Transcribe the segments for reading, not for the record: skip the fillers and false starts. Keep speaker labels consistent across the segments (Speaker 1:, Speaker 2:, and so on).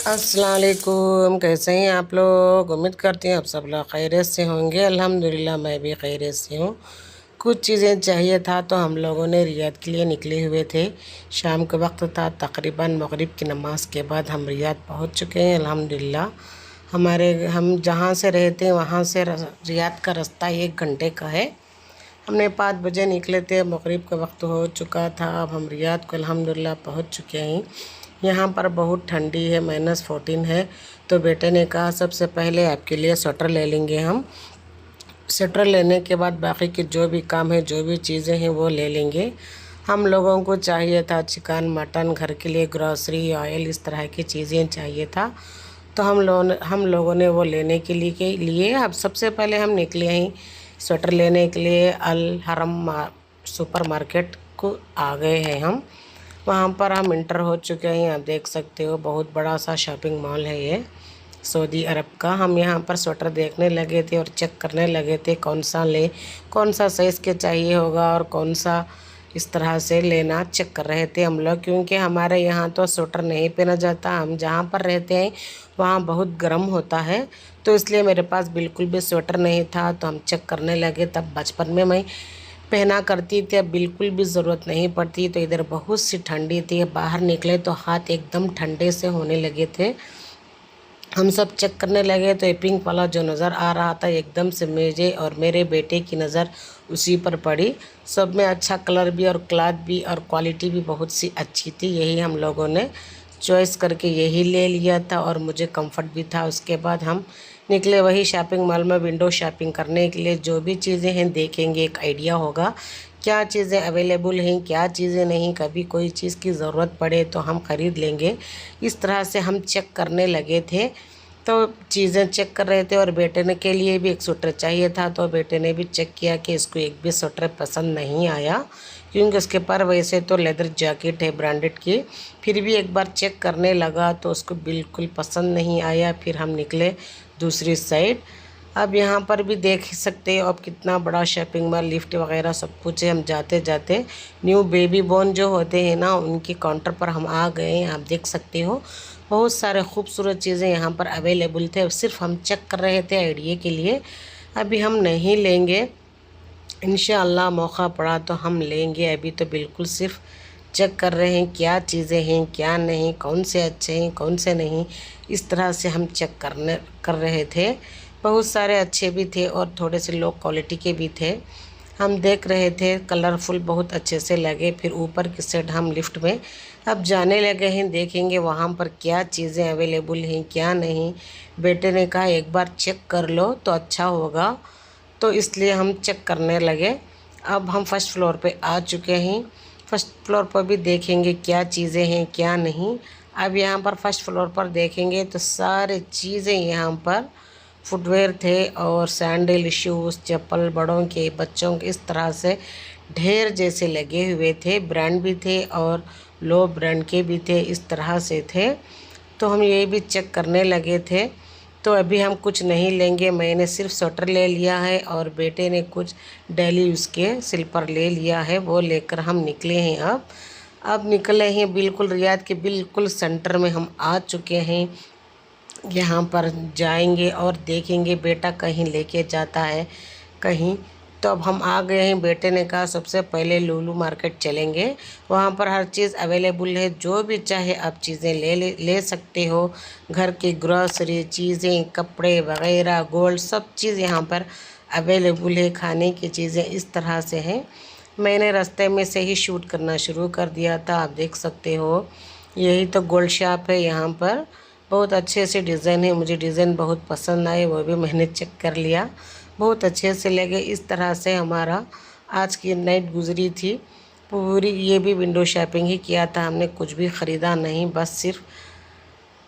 Speaker 1: अस्सलाम वालेकुम। कैसे हैं आप लोग? उम्मीद करती हैं आप सब लोग खैरियत से होंगे। अल्हम्दुलिल्लाह मैं भी खैरियत से हूँ। कुछ चीज़ें चाहिए था तो हम लोगों ने रियाद के लिए निकले हुए थे। शाम का वक्त था, तकरीबन मगरिब की नमाज़ के बाद हम रियाद पहुँच चुके हैं अल्हम्दुलिल्लाह। हम जहाँ से रहते हैं वहाँ से रियाद का रास्ता 1 घंटे का है। हमने 5 बजे निकले थे, मगरिब का वक्त हो चुका था। अब हम रियाद को अल्हम्दुलिल्लाह पहुँच चुके हैं। यहाँ पर बहुत ठंडी है, -14 है। तो बेटे ने कहा सबसे पहले आपके लिए स्वेटर ले लेंगे हम। स्वेटर लेने के बाद बाकी के जो भी काम है, जो भी चीज़ें हैं वो ले लेंगे। हम लोगों को चाहिए था चिकन, मटन, घर के लिए ग्रॉसरी, ऑयल, इस तरह की चीज़ें चाहिए था। तो हम लोगों ने वो लेने के लिए अब सबसे पहले हम निकले हैं स्वेटर लेने के लिए। अल हरम सुपर मार्केट को आ गए हैं हम। वहाँ पर हम इंटर हो चुके हैं। आप देख सकते हो बहुत बड़ा सा शॉपिंग मॉल है ये सऊदी अरब का। हम यहाँ पर स्वेटर देखने लगे थे और चेक करने लगे थे कौन सा साइज़ के चाहिए होगा और कौन सा इस तरह से लेना चेक कर रहे थे हम लोग, क्योंकि हमारे यहाँ तो स्वेटर नहीं पहना जाता। हम जहाँ पर रहते हैं वहाँ बहुत गर्म होता है, तो इसलिए मेरे पास बिल्कुल भी स्वेटर नहीं था। तो हम चेक करने लगे। तब बचपन में मैं पहना करती थी, अब बिल्कुल भी ज़रूरत नहीं पड़ती। तो इधर बहुत सी ठंडी थी, बाहर निकले तो हाथ एकदम ठंडे से होने लगे थे। हम सब चेक करने लगे तो ये पिंक वाला जो नज़र आ रहा था एकदम से मुझे और मेरे बेटे की नज़र उसी पर पड़ी। सब में अच्छा कलर भी और क्लॉथ भी और क्वालिटी भी बहुत सी अच्छी थी। यही हम लोगों ने चॉइस करके यही ले लिया था और मुझे कंफर्ट भी था। उसके बाद हम निकले वही शॉपिंग मॉल में विंडो शॉपिंग करने के लिए। जो भी चीज़ें हैं देखेंगे, एक आइडिया होगा क्या चीज़ें अवेलेबल हैं, क्या चीज़ें नहीं। कभी कोई चीज़ की ज़रूरत पड़े तो हम ख़रीद लेंगे। इस तरह से हम चेक करने लगे थे। तो चीज़ें चेक कर रहे थे और बेटे ने के लिए भी एक स्वेटर चाहिए था। तो बेटे ने भी चेक किया कि इसको एक भी स्वेटर पसंद नहीं आया, क्योंकि उसके पर वैसे तो लेदर जैकेट है ब्रांडेड की। फिर भी एक बार चेक करने लगा तो उसको बिल्कुल पसंद नहीं आया। फिर हम निकले दूसरी साइड। अब यहाँ पर भी देख सकते हो अब कितना बड़ा शॉपिंग मॉल, लिफ्ट वगैरह सब कुछ है। हम जाते जाते न्यू बेबी बॉर्न जो होते हैं ना, उनके काउंटर पर हम आ गए हैं। आप देख सकते हो बहुत सारे खूबसूरत चीज़ें यहाँ पर अवेलेबल थे। सिर्फ हम चेक कर रहे थे आइडिया के लिए। अभी हम नहीं लेंगे, इंशाअल्लाह मौका पड़ा तो हम लेंगे। अभी तो बिल्कुल सिर्फ चेक कर रहे हैं क्या चीज़ें हैं क्या नहीं, कौन से अच्छे हैं कौन से नहीं। इस तरह से हम चेक कर रहे थे। बहुत सारे अच्छे भी थे और थोड़े से लो क्वालिटी के भी थे। हम देख रहे थे, कलरफुल बहुत अच्छे से लगे। फिर ऊपर की साइड हम लिफ्ट में अब जाने लगे हैं। देखेंगे वहाँ पर क्या चीज़ें अवेलेबल हैं क्या नहीं। बेटे ने कहा एक बार चेक कर लो तो अच्छा होगा, तो इसलिए हम चेक करने लगे। अब हम फर्स्ट फ्लोर पे आ चुके हैं। फर्स्ट फ्लोर पर भी देखेंगे क्या चीज़ें हैं क्या नहीं। अब यहाँ पर फर्स्ट फ्लोर पर देखेंगे तो सारे चीज़ें यहाँ पर फुटवेयर थे और सैंडल, शूज़, चप्पल, बड़ों के बच्चों के, इस तरह से ढेर जैसे लगे हुए थे। ब्रांड भी थे और लो ब्रांड के भी थे, इस तरह से थे। तो हम ये भी चेक करने लगे थे। तो अभी हम कुछ नहीं लेंगे। मैंने सिर्फ स्वेटर ले लिया है और बेटे ने कुछ डेली यूज़ के स्लीपर ले लिया है, वो लेकर हम निकले हैं। अब निकले हैं बिल्कुल रियाद के बिल्कुल सेंटर में हम आ चुके हैं। यहाँ पर जाएंगे और देखेंगे बेटा कहीं लेके जाता है कहीं। तो अब हम आ गए हैं। बेटे ने कहा सबसे पहले लुलु मार्केट चलेंगे, वहाँ पर हर चीज़ अवेलेबल है। जो भी चाहे आप चीज़ें ले सकते हो। घर की ग्रॉसरी चीज़ें, कपड़े वगैरह, गोल्ड, सब चीज़ यहाँ पर अवेलेबल है। खाने की चीज़ें इस तरह से हैं। मैंने रास्ते में से ही शूट करना शुरू कर दिया था। आप देख सकते हो यही तो गोल्ड शॉप है। यहाँ पर बहुत अच्छे से डिज़ाइन है। मुझे डिज़ाइन बहुत पसंद आए, वो भी मैंने चेक कर लिया, बहुत अच्छे से लगे। इस तरह से हमारा आज की नाइट गुजरी थी पूरी। ये भी विंडो शॉपिंग ही किया था हमने, कुछ भी ख़रीदा नहीं, बस सिर्फ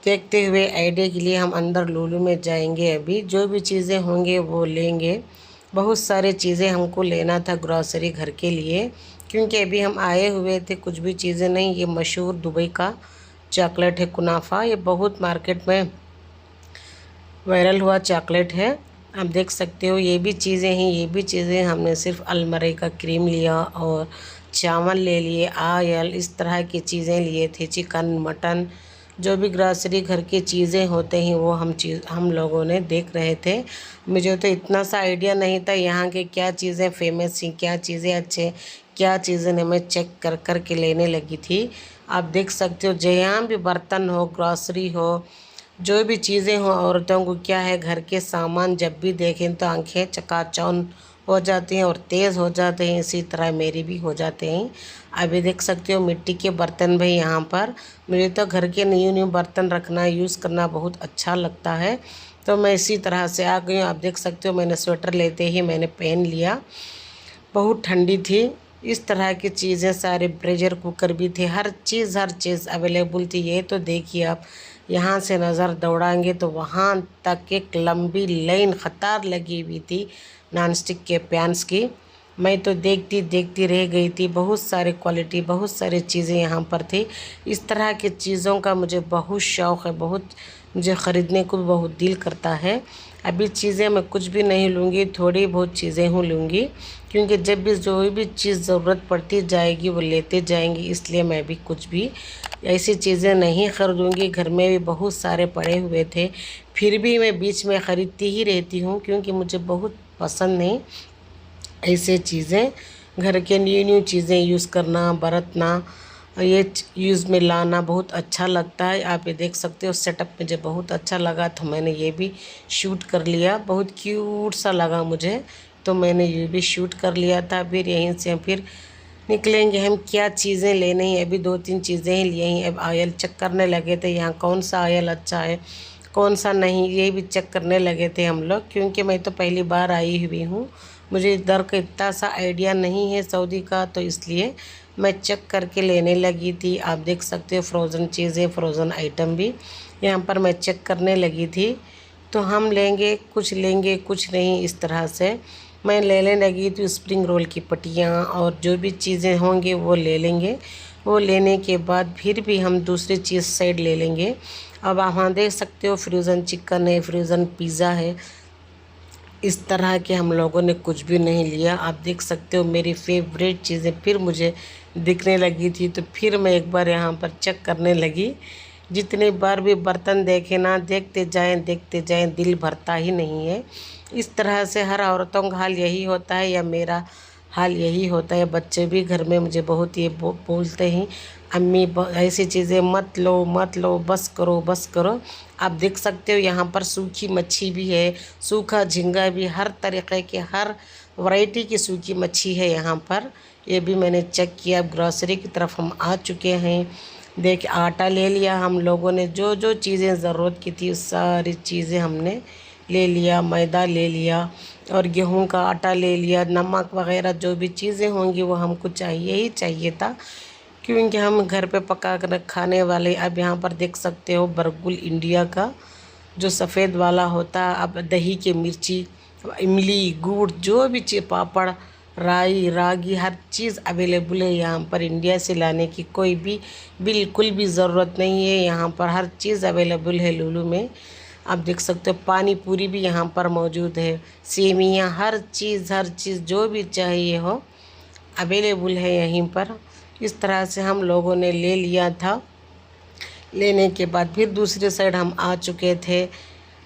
Speaker 1: देखते हुए आइडिया के लिए हम अंदर लुलु में जाएंगे। अभी जो भी चीज़ें होंगे वो लेंगे। बहुत सारे चीज़ें हमको लेना था ग्रॉसरी घर के लिए, क्योंकि अभी हम आए हुए थे, कुछ भी चीज़ें नहीं। ये मशहूर दुबई का चॉकलेट है कुनाफा, ये बहुत मार्केट में वायरल हुआ चॉकलेट है। आप देख सकते हो ये भी चीज़ें हैं। ये भी चीज़ें हमने सिर्फ अलमरे का क्रीम लिया और चावल ले लिए, ऑयल, इस तरह की चीज़ें लिए थे, चिकन, मटन, जो भी ग्रॉसरी घर की चीज़ें होते हैं वो हम लोगों ने देख रहे थे। मुझे तो इतना सा आइडिया नहीं था यहाँ के क्या चीज़ें फेमस थी, क्या चीज़ें अच्छे, क्या चीज़ें ने मैं चेक कर कर के लेने लगी थी। आप देख सकते हो जहाँ भी बर्तन हो, ग्रॉसरी हो, जो भी चीज़ें हो, औरतों को क्या है, घर के सामान जब भी देखें तो आंखें चकाचौंध हो जाती हैं और तेज़ हो जाते हैं। इसी तरह मेरी भी हो जाते हैं। अभी देख सकते हो मिट्टी के बर्तन भी यहाँ पर। मुझे तो घर के न्यू न्यू बर्तन रखना, यूज़ करना बहुत अच्छा लगता है, तो मैं इसी तरह से आ गई हूँ। आप देख सकते हो मैंने स्वेटर लेते ही मैंने पहन लिया, बहुत ठंडी थी। इस तरह की चीज़ें सारे, प्रेशर कुकर भी थे, हर चीज़ अवेलेबल थी। ये तो देखिए आप यहाँ से नज़र दौड़ाएंगे तो वहाँ तक एक लंबी लाइन कतार लगी हुई थी नॉन स्टिक के पैन्स की। मैं तो देखती देखती रह गई थी। बहुत सारे क्वालिटी, बहुत सारी चीज़ें यहाँ पर थी। इस तरह की चीज़ों का मुझे बहुत शौक़ है, बहुत मुझे ख़रीदने को भी बहुत दिल करता है। अभी चीज़ें मैं कुछ भी नहीं लूँगी, थोड़ी बहुत चीज़ें हूँ लूँगी, क्योंकि जब भी जो भी चीज़ ज़रूरत पड़ती जाएगी वो लेते जाएंगी, इसलिए मैं भी कुछ भी ऐसी चीज़ें नहीं ख़रीदूँगी। घर में भी बहुत सारे पड़े हुए थे, फिर भी मैं बीच में ख़रीदती ही रहती हूँ, क्योंकि मुझे बहुत पसंद नहीं ऐसे चीज़ें, घर के न्यू न्यू चीज़ें यूज़ करना, बरतना, ये यूज़ में लाना बहुत अच्छा लगता है। आप ये देख सकते हो सेटअप मुझे बहुत अच्छा लगा, तो मैंने ये भी शूट कर लिया। बहुत क्यूट सा लगा मुझे, तो मैंने ये भी शूट कर लिया था। फिर यहीं से फिर निकलेंगे हम, क्या चीज़ें लेने हैं। अभी 2-3 चीज़ें ही लिए हैं। अब ऑयल चेक करने लगे थे, यहाँ कौन सा ऑयल अच्छा है, कौन सा नहीं, ये भी चेक करने लगे थे हम लोग, क्योंकि मैं तो पहली बार आई हुई हूँ। मुझे इधर का इतना सा आइडिया नहीं है सऊदी का, तो इसलिए मैं चेक करके लेने लगी थी। आप देख सकते हो फ्रोज़न चीज़ें, फ्रोज़न आइटम भी यहाँ पर मैं चेक करने लगी थी। तो हम लेंगे कुछ नहीं, इस तरह से मैं लेने लगी थी। स्प्रिंग रोल की पट्टियाँ और जो भी चीज़ें होंगे वो ले लेंगे। वो लेने के बाद फिर भी हम दूसरी चीज़ साइड ले लेंगे। अब आप वहाँ देख सकते हो फ्रोज़न चिकन है, फ्रोज़न पिज़्ज़ा है, इस तरह के हम लोगों ने कुछ भी नहीं लिया। आप देख सकते हो मेरी फेवरेट चीज़ें फिर मुझे दिखने लगी थी, तो फिर मैं एक बार यहाँ पर चेक करने लगी। जितने बार भी बर्तन देखे ना, देखते जाएं, दिल भरता ही नहीं है। इस तरह से हर औरतों का हाल यही होता है, या मेरा हाल यही होता है। बच्चे भी घर में मुझे बहुत ये बोलते हैं, अम्मी ऐसी चीज़ें मत लो, बस करो। आप देख सकते हो यहाँ पर सूखी मच्छी भी है, सूखा झींगा भी, हर तरीक़े के, हर वैरायटी की सूखी मच्छी है यहाँ पर। ये भी मैंने चेक किया। अब ग्रॉसरी की तरफ हम आ चुके हैं। देख आटा ले लिया हम लोगों ने, जो जो चीज़ें ज़रूरत की थी सारी चीज़ें हमने ले लिया। मैदा ले लिया और गेहूं का आटा ले लिया, नमक वगैरह जो भी चीज़ें होंगी वो हमको चाहिए था, क्योंकि हम घर पे पका कर खाने वाले। अब यहाँ पर देख सकते हो बरगुल इंडिया का जो सफ़ेद वाला होता है। अब दही के मिर्ची, इमली, गुड़, जो भी चीज़, पापड़, राई, रागी, हर चीज़ अवेलेबल है यहाँ पर। इंडिया से लाने की कोई भी बिल्कुल भी ज़रूरत नहीं है, यहाँ पर हर चीज़ अवेलेबल है लुलु में। आप देख सकते हो पानी पूरी भी यहाँ पर मौजूद है, सेवियाँ, हर चीज़ जो भी चाहिए हो अवेलेबल है यहीं पर। इस तरह से हम लोगों ने ले लिया था। लेने के बाद फिर दूसरे साइड हम आ चुके थे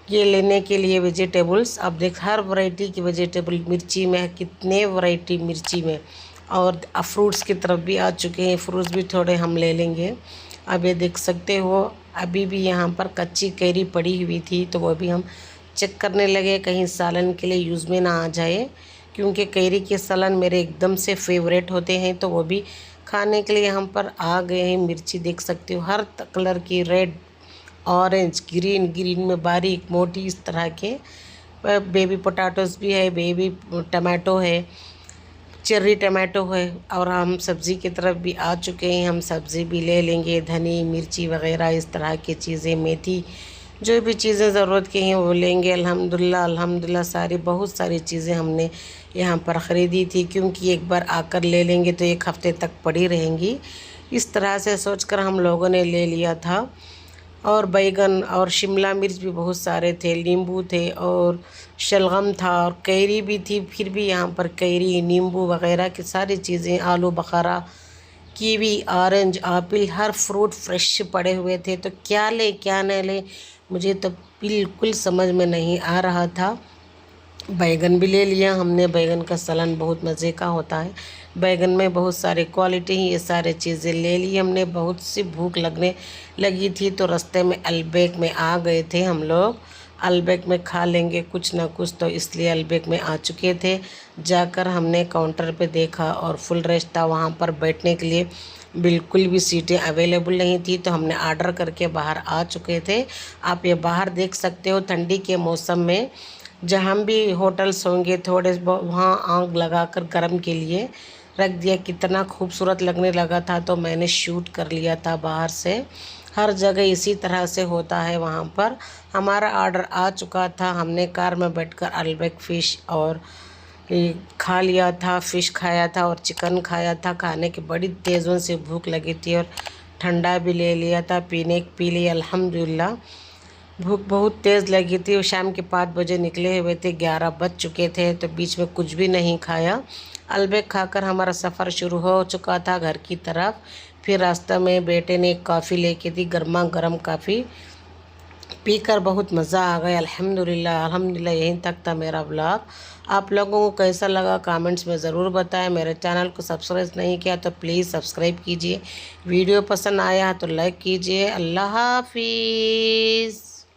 Speaker 1: ये लेने के लिए वेजिटेबल्स। अब देख हर वैरायटी की वेजिटेबल, मिर्ची में कितने वैरायटी मिर्ची में, और फ्रूट्स की तरफ भी आ चुके हैं। फ्रूट्स भी थोड़े हम ले लेंगे। अब ये देख सकते हो अभी भी यहाँ पर कच्ची कैरी पड़ी हुई थी, तो वो भी हम चेक करने लगे कहीं सालन के लिए यूज़ में ना आ जाए, क्योंकि कैरी के सालन मेरे एकदम से फेवरेट होते हैं। तो वो भी खाने के लिए यहाँ पर आ गए हैं। मिर्ची देख सकते हो हर कलर की, रेड, ऑरेंज, ग्रीन में बारीक मोटी, इस तरह के। बेबी पोटैटोस भी है, बेबी टमाटो है, चेरी टमाटो है। और हम सब्ज़ी की तरफ भी आ चुके हैं। हम सब्ज़ी भी ले लेंगे, धनी मिर्ची वगैरह इस तरह की चीज़ें, मेथी, जो भी चीज़ें ज़रूरत की हैं वो लेंगे। अल्हम्दुलिल्लाह सारी बहुत सारी चीज़ें हमने यहाँ पर ख़रीदी थी, क्योंकि एक बार आकर ले लेंगे तो 1 हफ़्ते तक पड़ी रहेंगी। इस तरह से सोचकर हम लोगों ने ले लिया था। और बैगन और शिमला मिर्च भी बहुत सारे थे, नींबू थे और शलगम था और कैरी भी थी। फिर भी यहाँ पर कैरी, नींबू वगैरह की सारी चीज़ें, आलू बखारा, कीवी, ऑरेंज, एप्पल, हर फ्रूट फ्रेश पड़े हुए थे। तो क्या ले क्या न ले, मुझे तो बिल्कुल समझ में नहीं आ रहा था। बैगन भी ले लिया हमने। बैगन का सलन बहुत मज़े का होता है। बैगन में बहुत सारे क्वालिटी ही, ये सारे चीज़ें ले ली हमने। बहुत सी भूख लगने लगी थी तो रास्ते में अलबेक में आ गए थे हम लोग। अलबेक में खा लेंगे कुछ ना कुछ, तो इसलिए अलबेक में आ चुके थे। जाकर हमने काउंटर पे देखा और फुल रश था वहाँ पर बैठने के लिए, बिल्कुल भी सीटें अवेलेबल नहीं थी। तो हमने ऑर्डर करके बाहर आ चुके थे। आप ये बाहर देख सकते हो, ठंडी के मौसम में जहाँ भी होटल्स होंगे थोड़े वहाँ आग लगाकर गर्म के लिए रख दिया। कितना खूबसूरत लगने लगा था, तो मैंने शूट कर लिया था बाहर से। हर जगह इसी तरह से होता है वहाँ पर। हमारा ऑर्डर आ चुका था। हमने कार में बैठकर अलबेक फ़िश और ये खा लिया था। फ़िश खाया था और चिकन खाया था। खाने की बड़ी तेज़ों से भूख लगी थी और ठंडा भी ले लिया था, पी लिया अल्हम्दुलिल्लाह। भूख बहुत तेज़ लगी थी। शाम के 5 बजे निकले हुए थे, 11 बज चुके थे, तो बीच में कुछ भी नहीं खाया। अलबेक खाकर हमारा सफ़र शुरू हो चुका था घर की तरफ। फिर रास्ते में बेटे ने एक कॉफ़ी लेके दी, गर्मा गर्म कॉफ़ी पीकर बहुत मज़ा आ गया। अल्हम्दुलिल्लाह अल्हम्दुलिल्लाह। यहीं तक था मेरा ब्लॉग। आप लोगों को कैसा लगा कमेंट्स में ज़रूर बताएं। मेरे चैनल को सब्सक्राइब नहीं किया तो प्लीज़ सब्सक्राइब कीजिए। वीडियो पसंद आया तो लाइक कीजिए। अल्लाह हाफिज़।